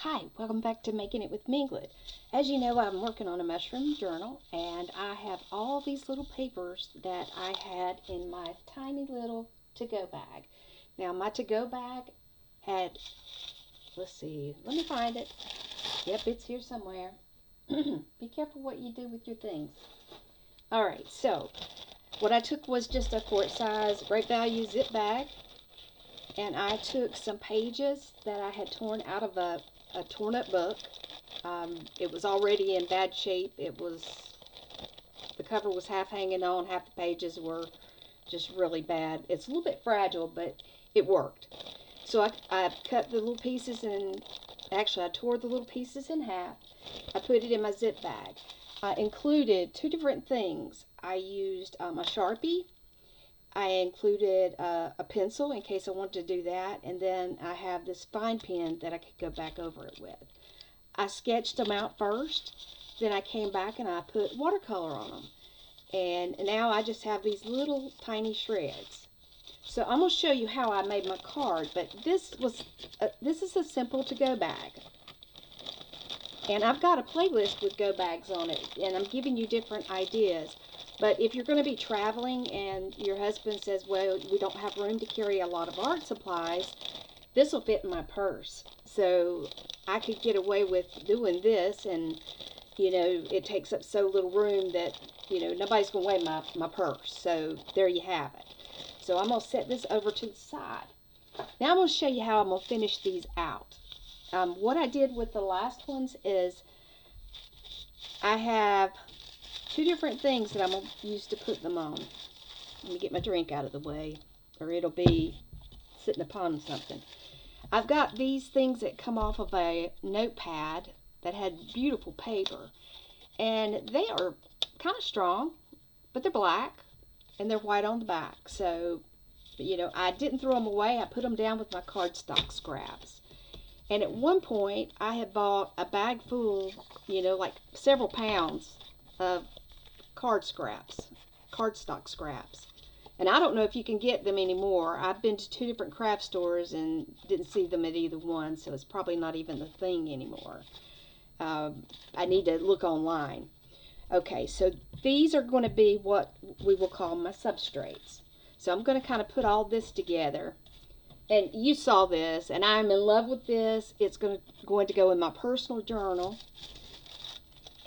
Hi, welcome back to Making It with Minglet. As you know, I'm working on a mushroom journal, and I have all these little papers that I had in my tiny little to-go bag. Now, my to-go bag had, let's see, let me find it. Yep, it's here somewhere. Be careful what you do with your things. All right, so what I took was just a quart size great value zip bag, and I took some pages that I had torn out of a torn up book. It was already in bad shape. The cover was half hanging on, half the pages were just really bad. It's a little bit fragile, but it worked. So I cut the little pieces and actually I tore the little pieces in half. I put it in my zip bag. I included two different things. I used a Sharpie. I included a pencil in case I wanted to do that, and then I have this fine pen that I could go back over it with. I sketched them out first, then I came back and I put watercolor on them, and now I just have these little tiny shreds. So I'm going to show you how I made my card, but this is a simple to-go bag. And I've got a playlist with go bags on it, and I'm giving you different ideas. But if you're going to be traveling and your husband says, well, we don't have room to carry a lot of art supplies, this will fit in my purse. So I could get away with doing this, and, it takes up so little room that, nobody's going to weigh my purse. So there you have it. So I'm going to set this over to the side. Now I'm going to show you how I'm going to finish these out. What I did with the last ones is I have two different things that I'm going to use to put them on. Let me get my drink out of the way, or it'll be sitting upon something. I've got these things that come off of a notepad that had beautiful paper, and they are kind of strong, but they're black and they're white on the back. So, I didn't throw them away. I put them down with my cardstock scraps. And at one point, I had bought a bag full, like several pounds of cardstock scraps. And I don't know if you can get them anymore. I've been to two different craft stores and didn't see them at either one, so it's probably not even the thing anymore. I need to look online. Okay, so these are going to be what we will call my substrates. So I'm going to kind of put all this together. And you saw this, and I'm in love with this. It's going to go in my personal journal.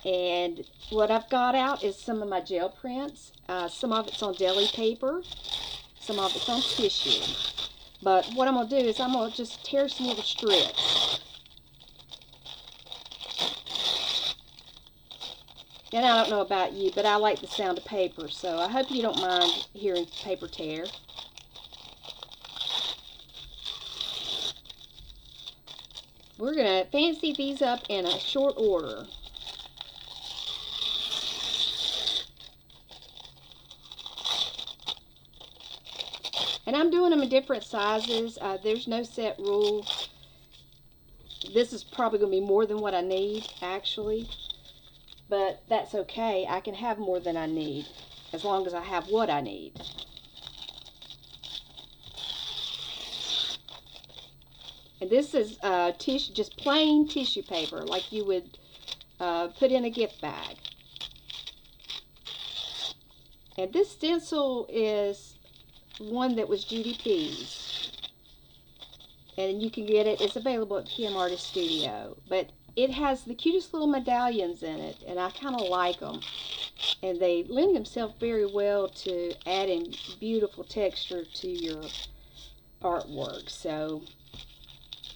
And what I've got out is some of my gel prints. Some of it's on deli paper. Some of it's on tissue. But what I'm going to do is I'm going to just tear some little strips. And I don't know about you, but I like the sound of paper. So I hope you don't mind hearing paper tear. We're going to fancy these up in a short order. And I'm doing them in different sizes. There's no set rule. This is probably going to be more than what I need, actually. But that's okay. I can have more than I need, as long as I have what I need. And this is tissue, just plain tissue paper, like you would put in a gift bag. And this stencil is one that was Judy P's. And you can get it. It's available at PM Artist Studio. But it has the cutest little medallions in it, and I kind of like them. And they lend themselves very well to adding beautiful texture to your artwork. So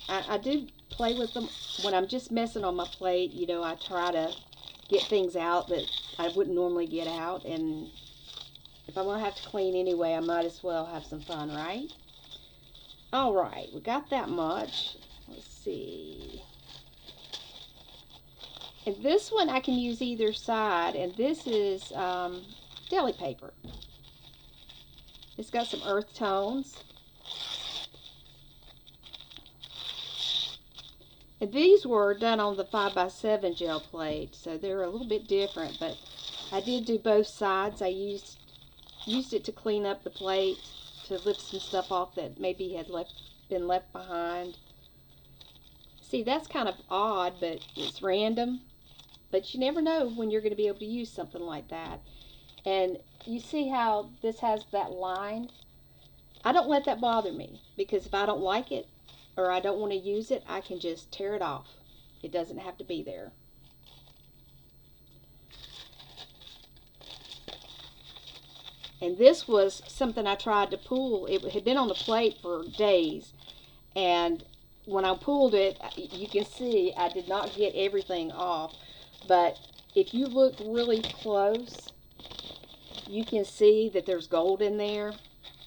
I do play with them when I'm just messing on my plate. I try to get things out that I wouldn't normally get out, and if I'm going to have to clean anyway, I might as well have some fun, right? Alright, we got that much. Let's see. And this one I can use either side, and this is deli paper. It's got some earth tones. And these were done on the 5x7 gel plate, so they're a little bit different, but I did do both sides. I used it to clean up the plate, to lift some stuff off that maybe had been left behind. See, that's kind of odd, but it's random. But you never know when you're going to be able to use something like that. And you see how this has that line? I don't let that bother me, because if I don't like it or I don't want to use it, I can just tear it off. It doesn't have to be there. And this was something I tried to pull. It had been on the plate for days, and when I pulled it, you can see I did not get everything off. But if you look really close, you can see that there's gold in there,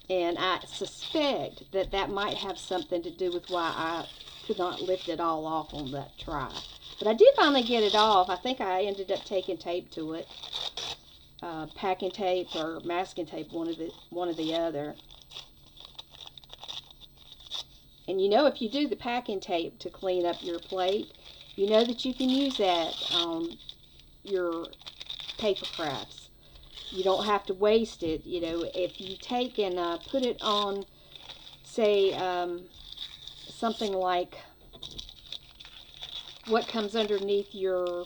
and I suspect that that might have something to do with why I could not lift it all off on that try. But I did finally get it off. I think I ended up taking tape to it. Packing tape or masking tape, one or the other. And you know, if you do the packing tape to clean up your plate, you know that you can use that on your paper crafts. You don't have to waste it. You know, if you take and put it on, say, something like what comes underneath your,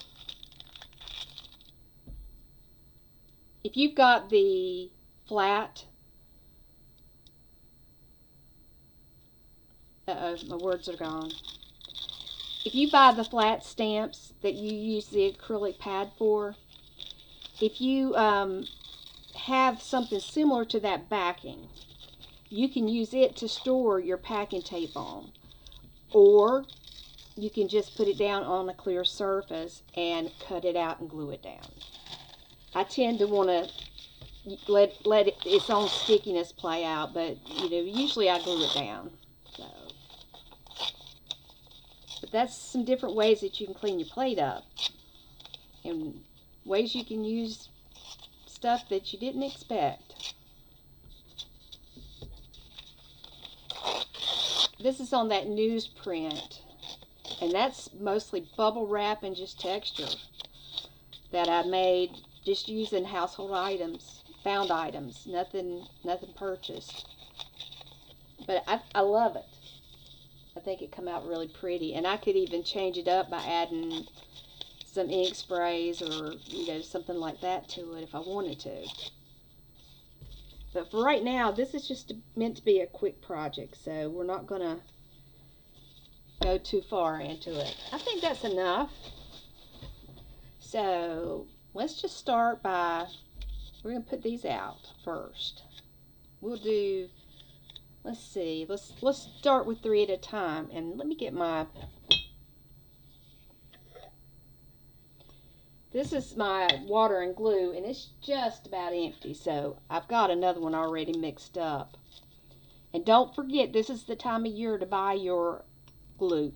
if you've got the flat, my words are gone. If you buy the flat stamps that you use the acrylic pad for, if you have something similar to that backing, you can use it to store your packing tape on. Or you can just put it down on a clear surface and cut it out and glue it down. I tend to want to let its own stickiness play out, but you know, usually I glue it down. So, but that's some different ways that you can clean your plate up, and ways you can use stuff that you didn't expect. This is on that newsprint, and that's mostly bubble wrap and just texture that I made just using household items, found items, nothing purchased. But I love it. I think it come out really pretty, and I could even change it up by adding some ink sprays or, you know, something like that to it if I wanted to. But for right now, this is just meant to be a quick project, so we're not going to go too far into it. I think that's enough. So let's just start by, we're going to put these out first. We'll do, let's see, let's start with 3 at a time. And let me get my, this is my water and glue, and it's just about empty, so I've got another one already mixed up. And don't forget, this is the time of year to buy your glue,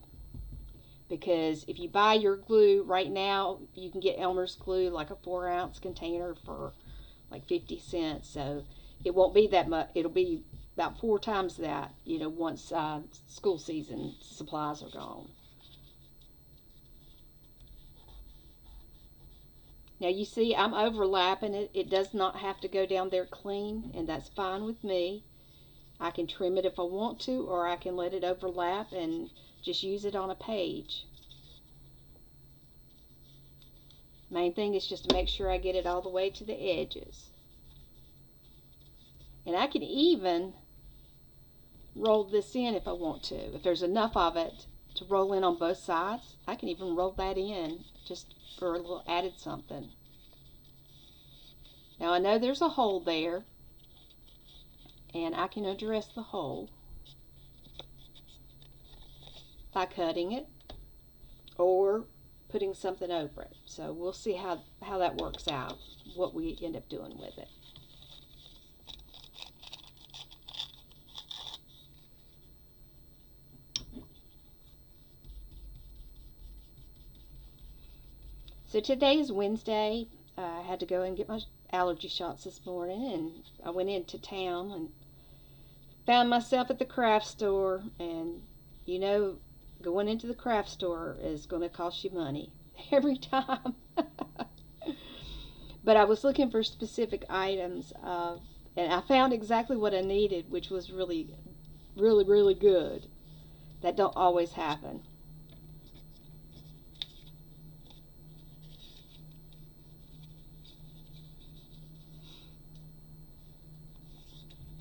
because if you buy your glue right now, you can get Elmer's glue, like a 4-ounce container, for like 50 cents. So it won't be that much. It'll be about 4 times that, you know, once school season supplies are gone. Now you see I'm overlapping it. It does not have to go down there clean, and that's fine with me. I can trim it if I want to, or I can let it overlap and just use it on a page. Main thing is just to make sure I get it all the way to the edges. And I can even roll this in if I want to. If there's enough of it to roll in on both sides, I can even roll that in just for a little added something. Now I know there's a hole there, and I can address the hole by cutting it or putting something over it. So we'll see how that works out, what we end up doing with it. So today is Wednesday. I had to go and get my allergy shots this morning, and I went into town and found myself at the craft store. And you know, going into the craft store is going to cost you money every time. But I was looking for specific items, and I found exactly what I needed, which was really good. That don't always happen.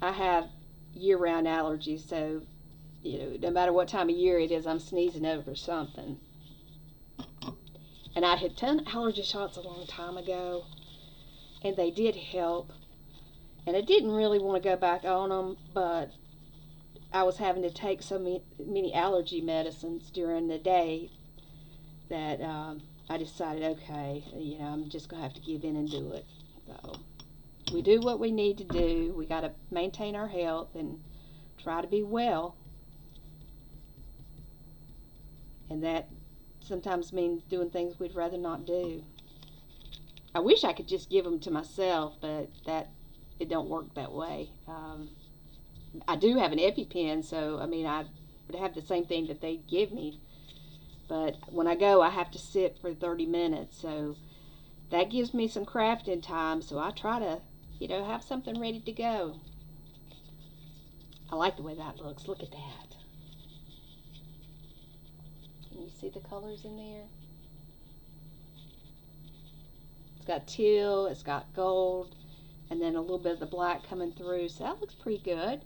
I have year-round allergies, so no matter what time of year it is, I'm sneezing over something. And I had done allergy shots a long time ago, and they did help. And I didn't really want to go back on them, but I was having to take so many allergy medicines during the day that I decided, okay, I'm just going to have to give in and do it. So we do what we need to do. We got to maintain our health and try to be well. And that sometimes means doing things we'd rather not do. I wish I could just give them to myself, but it don't work that way. I do have an EpiPen, so I mean I would have the same thing that they give me, but when I go I have to sit for 30 minutes, so that gives me some crafting time, so I try to have something ready to go. I like the way that looks. Look at that. Can you see the colors in there? It's got teal, it's got gold, and then a little bit of the black coming through, so that looks pretty good.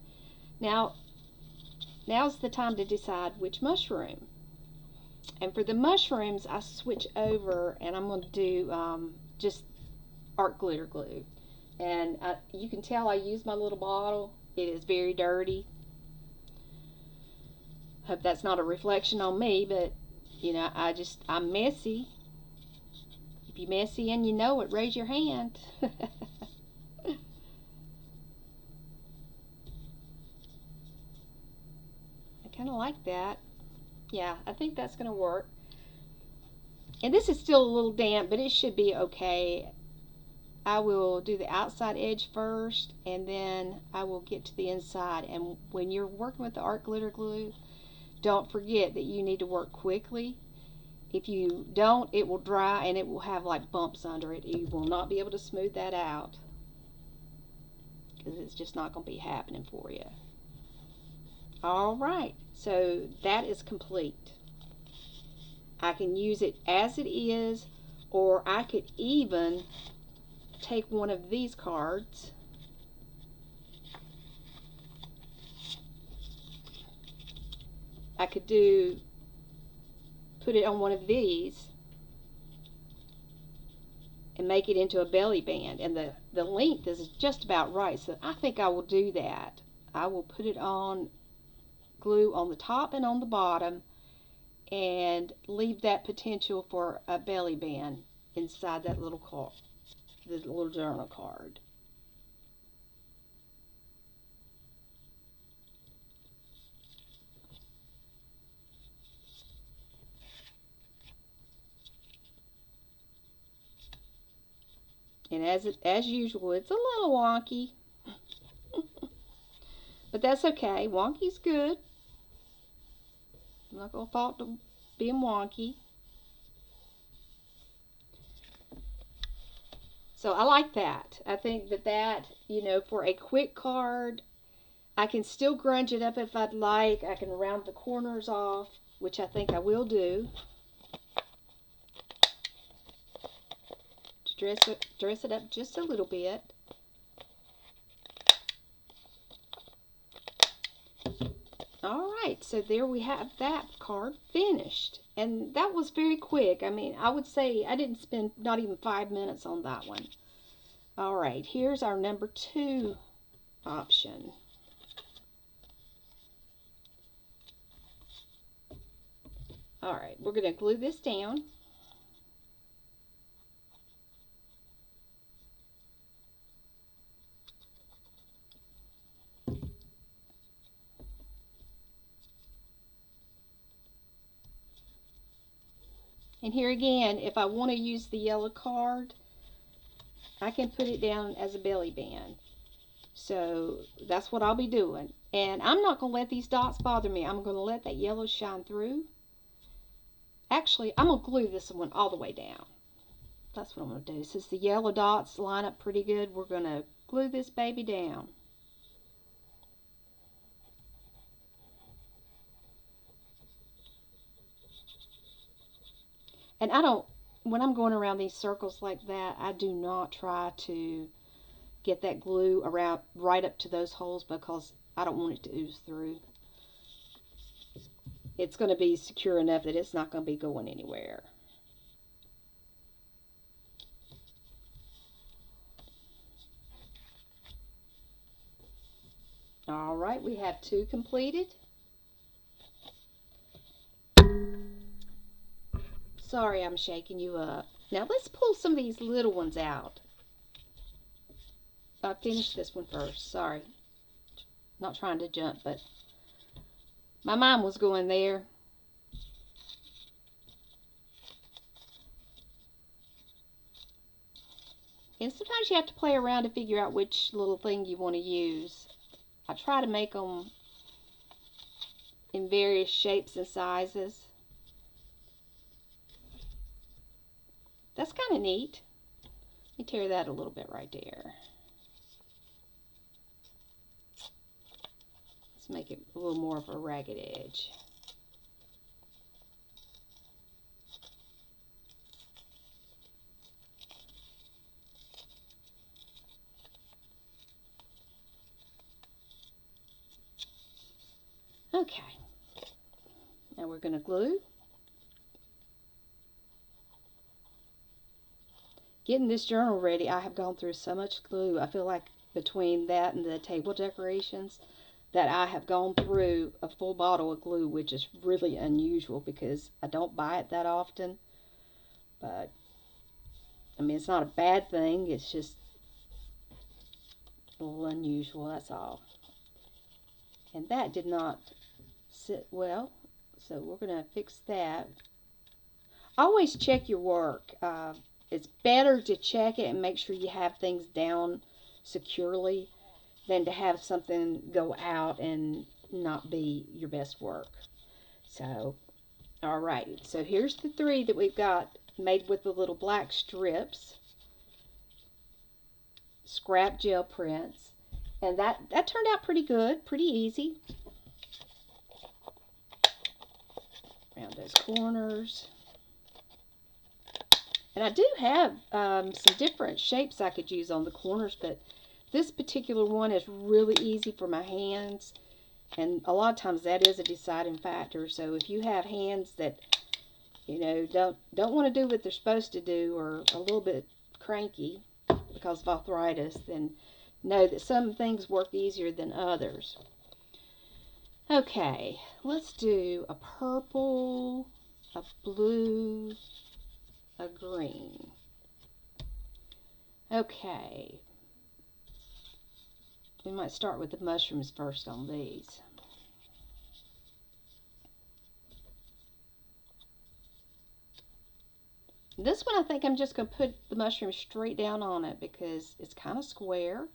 Now's the time to decide which mushroom. And for the mushrooms, I switch over and I'm going to do just art glitter glue. And you can tell I use my little bottle. It is very dirty. Hope that's not a reflection on me, but I'm messy. If you're messy and you know it, raise your hand. Kind of like that. Yeah, I think that's going to work. And this is still a little damp, but it should be okay. I will do the outside edge first, and then I will get to the inside. And when you're working with the art glitter glue, don't forget that you need to work quickly. If you don't, it will dry and it will have like bumps under it. You will not be able to smooth that out because it's just not going to be happening for you. Alright, so that is complete. I can use it as it is, or I could even take one of these cards I could put it on one of these and make it into a belly band, and the length is just about right, so I think I will do that. I will put it on glue on the top and on the bottom and leave that potential for a belly band inside that little card, the little journal card. And as usual, it's a little wonky, but that's okay. Wonky's good. I'm not going to fault them being wonky. So I like that. I think that, for a quick card, I can still grunge it up if I'd like. I can round the corners off, which I think I will do, to dress it up just a little bit. Alright, so there we have that card finished. And that was very quick. I mean, I would say I didn't spend not even 5 minutes on that one. Alright, here's our number 2 option. Alright, we're going to glue this down. And here again, if I want to use the yellow card, I can put it down as a belly band. So that's what I'll be doing. And I'm not going to let these dots bother me. I'm going to let that yellow shine through. Actually, I'm going to glue this one all the way down. That's what I'm going to do. Since the yellow dots line up pretty good, we're going to glue this baby down. And when I'm going around these circles like that, I do not try to get that glue around right up to those holes because I don't want it to ooze through. It's going to be secure enough that it's not going to be going anywhere. All right, we have 2 completed. Sorry I'm shaking you up. Now let's pull some of these little ones out. I'll finish this one first. Sorry. Not trying to jump, but my mind was going there. And sometimes you have to play around to figure out which little thing you want to use. I try to make them in various shapes and sizes. That's kind of neat. Let me tear that a little bit right there. Let's make it a little more of a ragged edge. Okay, now we're going to glue. Getting this journal ready, I have gone through so much glue. I feel like between that and the table decorations that I have gone through a full bottle of glue, which is really unusual because I don't buy it that often. But, I mean, it's not a bad thing. It's just a little unusual, that's all. And that did not sit well, so we're going to fix that. Always check your work. It's better to check it and make sure you have things down securely than to have something go out and not be your best work. So, alright, so here's the 3 that we've got made with the little black strips, scrap gel prints, and that turned out pretty good, pretty easy. Around those corners. And I do have some different shapes I could use on the corners, but this particular one is really easy for my hands. And a lot of times that is a deciding factor. So if you have hands that, you know, don't want to do what they're supposed to do, or a little bit cranky because of arthritis, then know that some things work easier than others. Okay, let's do a purple, a blue, a green. Okay, we might start with the mushrooms first on these. This one I think I'm just going to put the mushroom straight down on it because it's kind of square.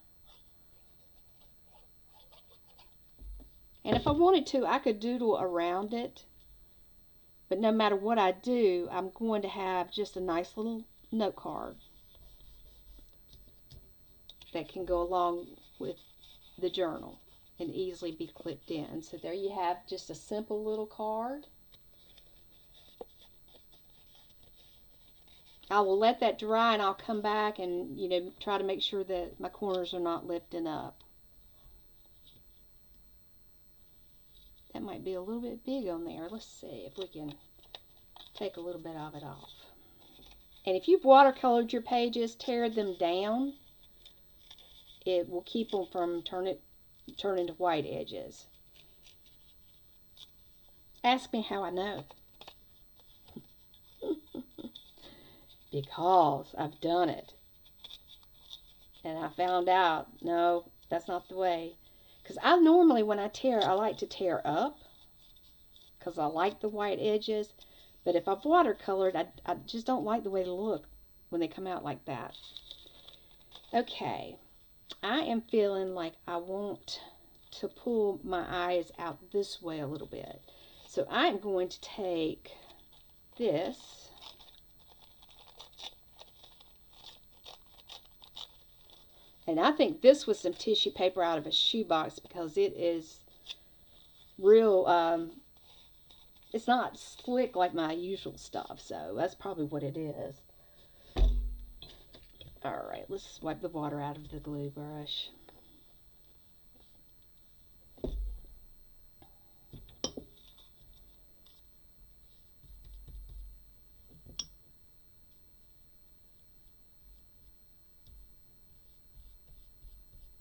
And if I wanted to, I could doodle around it. But no matter what I do, I'm going to have just a nice little note card that can go along with the journal and easily be clipped in. So there you have just a simple little card. I will let that dry and I'll come back and, you know, try to make sure that my corners are not lifting up. That might be a little bit big on there. Let's see if we can take a little bit of it off. And if you've watercolored your pages, tear them down. It will keep them from turning to white edges. Ask me how I know. Because I've done it. And I found out, no, that's not the way. Because I normally, when I tear, I like to tear up. Because I like the white edges. But if I've watercolored, I just don't like the way they look when they come out like that. Okay. I am feeling like I want to pull my eyes out this way a little bit. So I'm going to take this. And I think this was some tissue paper out of a shoebox because it is real, it's not slick like my usual stuff. So that's probably what it is. Alright, let's wipe the water out of the glue brush.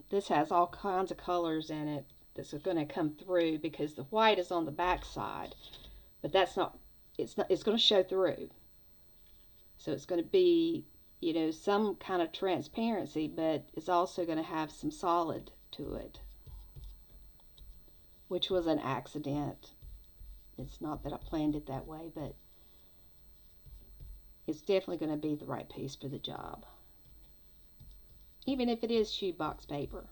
This has all kinds of colors in it that's going to come through because the white is on the back side, but that's not, it's going to show through. So it's going to be, you know, some kind of transparency, but it's also going to have some solid to it, which was an accident. It's not that I planned it that way, but it's definitely going to be the right piece for the job. Even if it is shoebox paper.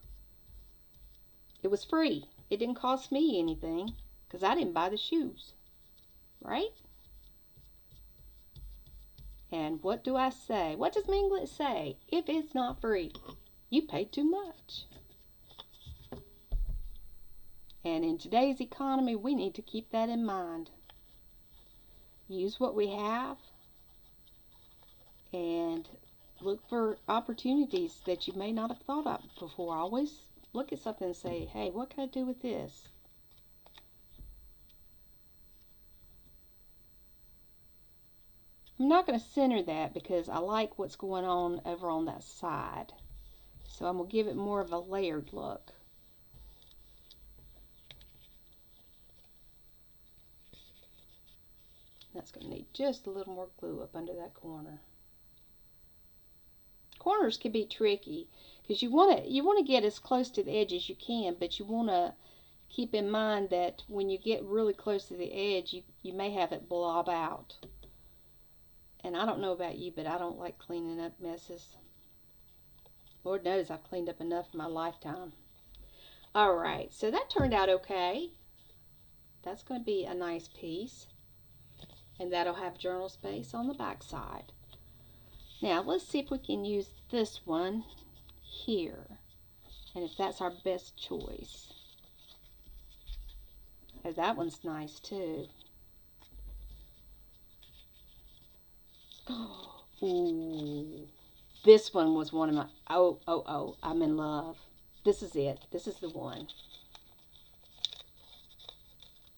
It was free. It didn't cost me anything because I didn't buy the shoes, right? And what do I say? What does Minglet say? If it's not free, you pay too much. And in today's economy, we need to keep that in mind. Use what we have and look for opportunities that you may not have thought of before. Always look at something and say, hey, what can I do with this? I'm not going to center that because I like what's going on over on that side. So I'm going to give it more of a layered look. That's going to need just a little more glue up under that corner. Corners can be tricky because you want to get as close to the edge as you can, but you want to keep in mind that when you get really close to the edge, you may have it blob out. And I don't know about you, but I don't like cleaning up messes. Lord knows I've cleaned up enough in my lifetime. Alright, so that turned out okay. That's going to be a nice piece. And that'll have journal space on the back side. Now, let's see if we can use this one here. And if that's our best choice. Oh, that one's nice too. Ooh, this one was one of my, oh, I'm in love. This is it. This is the one.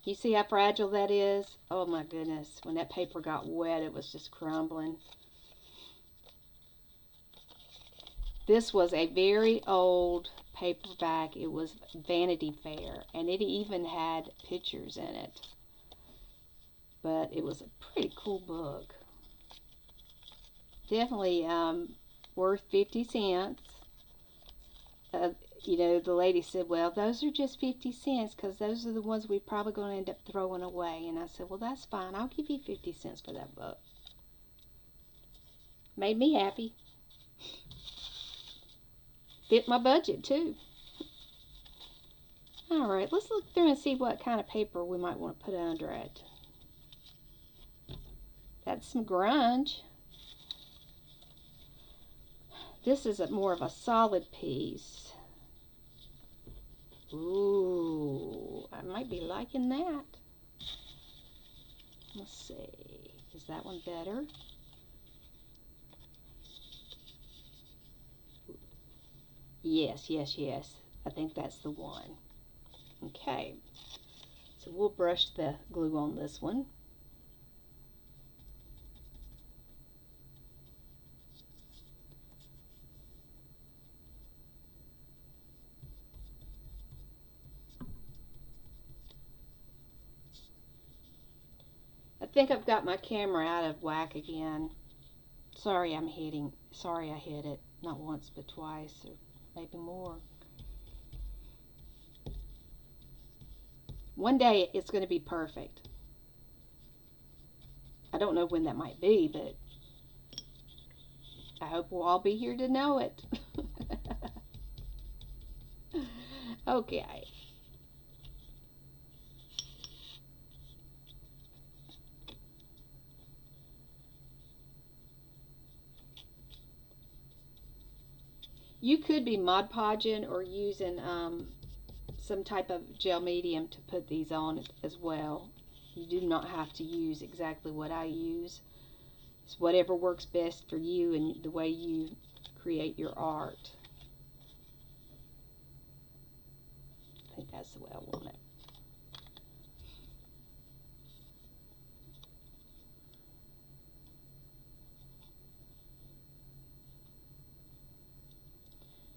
You see how fragile that is? Oh my goodness. When that paper got wet, it was just crumbling. This was a very old paperback. It was Vanity Fair, and it even had pictures in it. But it was a pretty cool book. Definitely worth 50 cents. You know, the lady said, well, those are just 50 cents because those are the ones we're probably going to end up throwing away. And I said, well, that's fine. I'll give you 50 cents for that book. Made me happy. Fit my budget, too. Alright, let's look through and see what kind of paper we might want to put under it. That's some grunge. This is more of a solid piece. Ooh, I might be liking that. Let's see. Is that one better? Yes. I think that's the one. Okay. So we'll brush the glue on this one. I think I've got my camera out of whack again. Sorry I hit it. Not once but twice or maybe more. One day it's going to be perfect. I don't know when that might be, but I hope we'll all be here to know it. Okay. You could be Mod Podging or using some type of gel medium to put these on as well. You do not have to use exactly what I use. It's whatever works best for you and the way you create your art. I think that's the way I want it.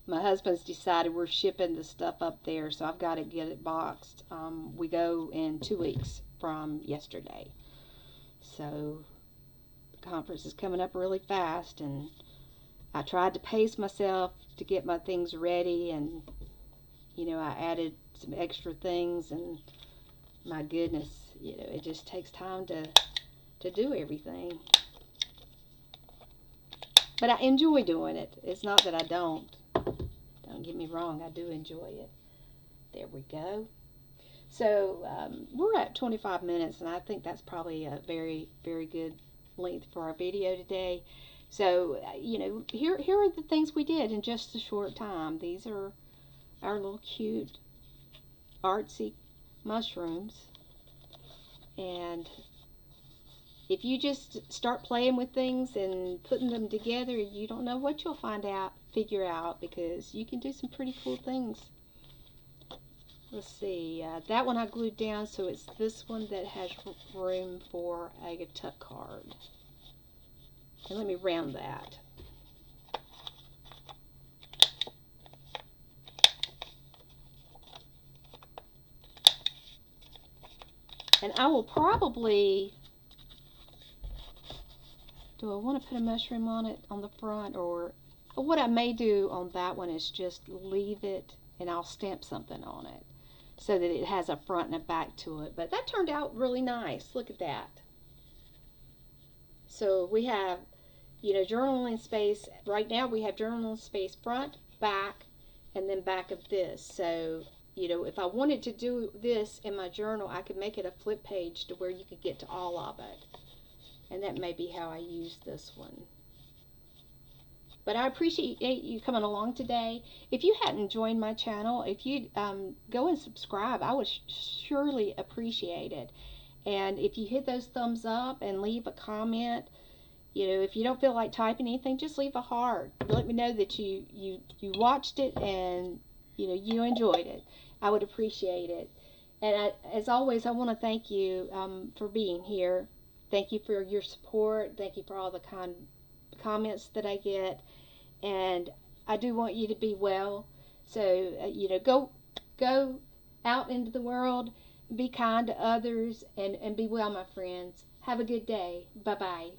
My husband's decided we're shipping the stuff up there, so I've got to get it boxed. We go in 2 weeks from yesterday. So the conference is coming up really fast, and I tried to pace myself to get my things ready, and I added some extra things, and my goodness, it just takes time to do everything. But I enjoy doing it. It's not that I don't. Don't get me wrong, I do enjoy it. There we go. So we're at 25 minutes, and I think that's probably a very, very good length for our video today. So, here are the things we did in just a short time. These are our little cute, artsy mushrooms. And if you just start playing with things and putting them together, you don't know what you'll figure out, because you can do some pretty cool things. Let's see, that one I glued down, so it's this one that has room for a tuck card. And let me round that. And I will probably, do I want to put a mushroom on it on the front, or what I may do on that one is just leave it and I'll stamp something on it so that it has a front and a back to it. But that turned out really nice. Look at that. So we have, journaling space. Right now we have journaling space front, back, and then back of this. So, if I wanted to do this in my journal, I could make it a flip page to where you could get to all of it. And that may be how I use this one. But I appreciate you coming along today. If you hadn't joined my channel, if you'd go and subscribe, I would surely appreciate it. And if you hit those thumbs up and leave a comment, if you don't feel like typing anything, just leave a heart. Let me know that you watched it and you enjoyed it. I would appreciate it. And as always, I want to thank you for being here. Thank you for your support. Thank you for all the kind comments that I get. And I do want you to be well. So, go out into the world, be kind to others, and be well, my friends. Have a good day. Bye-bye.